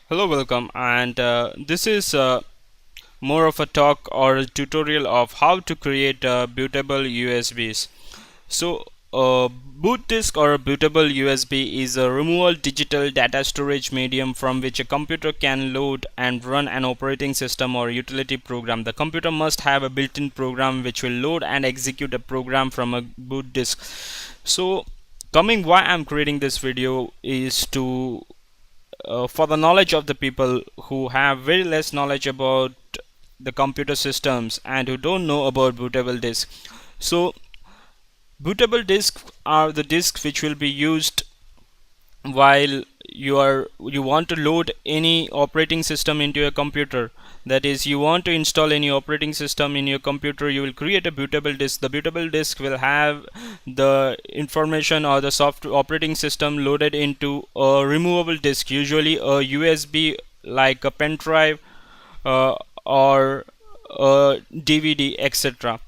Hello, welcome, and this is more of a talk or a tutorial of how to create bootable USBs. So, boot disk or a bootable USB is a removable digital data storage medium from which a computer can load and run an operating system or utility program. The computer must have a built-in program which will load and execute a program from a boot disk. So, coming why I'm creating this video is to for the knowledge of the people who have very less knowledge about the computer systems and who don't know about bootable disk. So bootable disks are the disks which will be used while you want to load any operating system into your computer. That is, you want to install any operating system in your computer, you will create a bootable disk. The bootable disk will have the information or the software operating system loaded into a removable disk, usually a USB like a pen drive or a DVD, etc.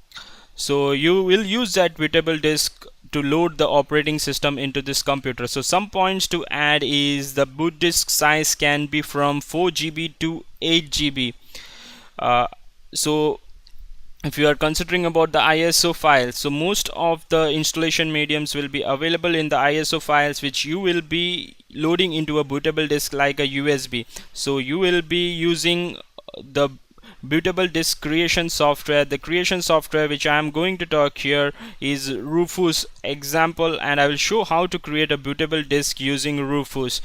So you will use that bootable disk to load the operating system into this computer. So some points to add is the boot disk size can be from 4 GB to 8 GB. So if you are considering about the ISO files, so most of the installation mediums will be available in the ISO files which you will be loading into a bootable disk like a USB. So you will be using the bootable disk creation software. The creation software which I am going to talk here is Rufus example, and I will show how to create a bootable disk using Rufus.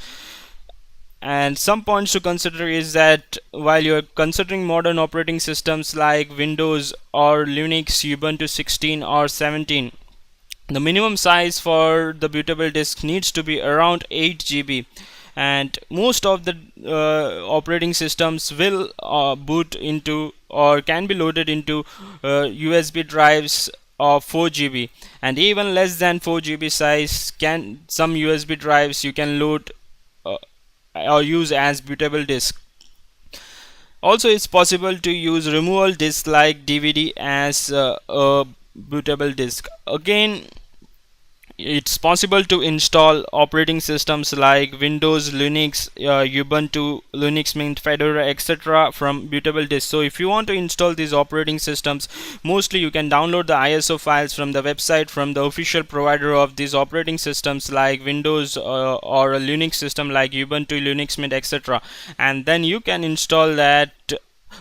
And some points to consider is that while you're considering modern operating systems like Windows or Linux, Ubuntu 16 or 17, the minimum size for the bootable disk needs to be around 8 GB, and most of the operating systems will boot into or can be loaded into USB drives of 4 GB, and even less than 4 GB size can some USB drives you can load uh, or use as bootable disk. Also, it's possible to use removable disk like DVD as a bootable disk. Again, it's possible to install operating systems like Windows, Linux, Ubuntu, Linux Mint, Fedora, etc. from bootable disk. So if you want to install these operating systems, mostly you can download the ISO files from the website from the official provider of these operating systems like Windows or a Linux system like Ubuntu, Linux Mint, etc. And then you can install that.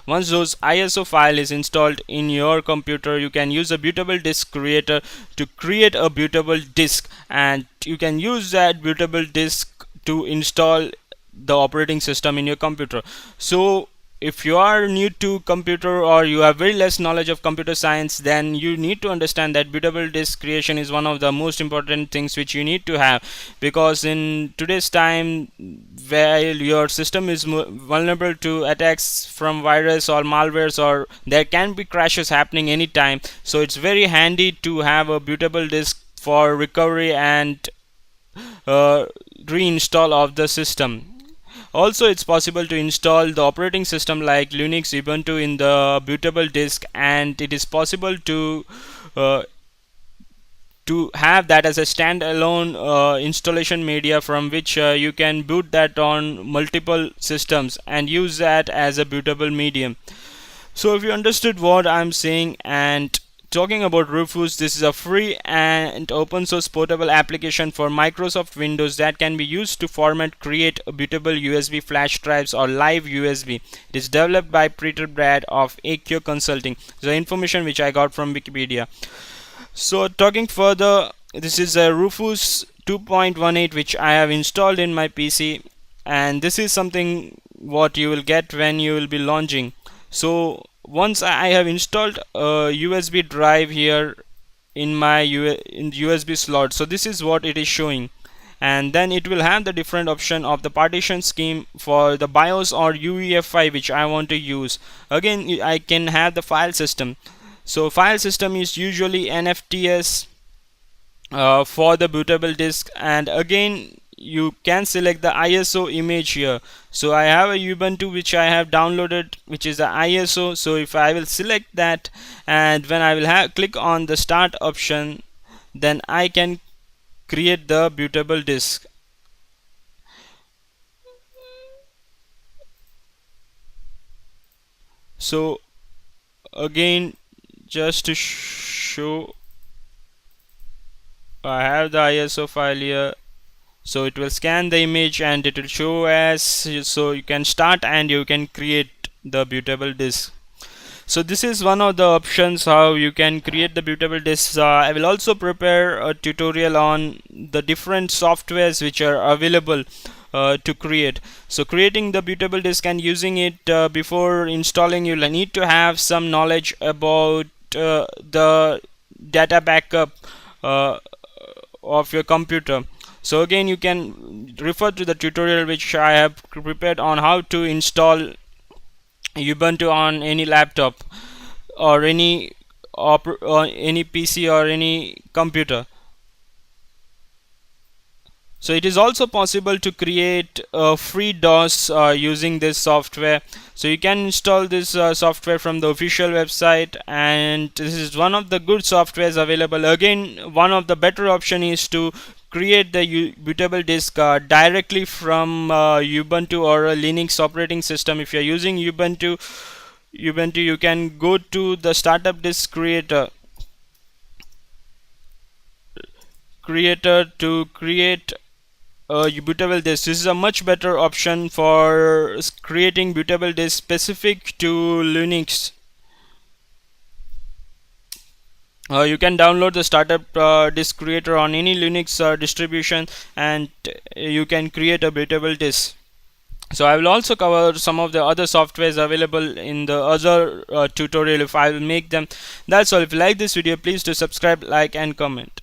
Once those ISO file is installed in your computer, you can use a bootable disk creator to create a bootable disk, and you can use that bootable disk to install the operating system in your computer. So if you are new to computer or you have very less knowledge of computer science, then you need to understand that bootable disk creation is one of the most important things which you need to have, because in today's time where your system is vulnerable to attacks from virus or malwares, or there can be crashes happening anytime, so it's very handy to have a bootable disk for recovery and uh, reinstall of the system. Also, it's possible to install the operating system like Linux, Ubuntu in the bootable disk, and it is possible uh, to have that as a standalone installation media from which you can boot that on multiple systems and use that as a bootable medium. So if you understood what I'm saying, and talking about Rufus, this is a free and open source portable application for Microsoft Windows that can be used to format, create bootable USB flash drives or live USB. It is developed by Peter Brad of AQ Consulting. The information which I got from Wikipedia. So talking further, this is a Rufus 2.18 which I have installed in my PC, and this is something what you will get when you will be launching. So once I have installed a USB drive here in my USB slot, so this is what it is showing, and then it will have the different option of the partition scheme for the BIOS or UEFI which I want to use. Again, I can have the file system. So file system is usually NFTs for the bootable disk, and again you can select the ISO image here. So I have a Ubuntu which I have downloaded, which is the ISO. So if I will select that, and when I will click on the start option, then I can create the bootable disk. So again, just to show, I have the ISO file here. So it will scan the image and it will show as, so you can start and you can create the bootable disk. So this is one of the options how you can create the bootable disks. I will also prepare a tutorial on the different softwares which are available to create. So creating the bootable disk and using it, before installing, you'll need to have some knowledge about the data backup uh, of your computer. So again, you can refer to the tutorial which I have prepared on how to install Ubuntu on any laptop or any PC or any computer. So it is also possible to create free DOS using this software. So you can install this software from the official website, and this is one of the good softwares available. Again, one of the better option is to create the bootable disk directly from Ubuntu or a Linux operating system. If you are using Ubuntu, you can go to the startup disk creator to create bootable disk. This is a much better option for creating bootable disk specific to Linux. You can download the startup disk creator on any Linux distribution, and you can create a bootable disk. So I will also cover some of the other softwares available in the other tutorial if I will make them. That's all. If you like this video, please do subscribe, like and comment.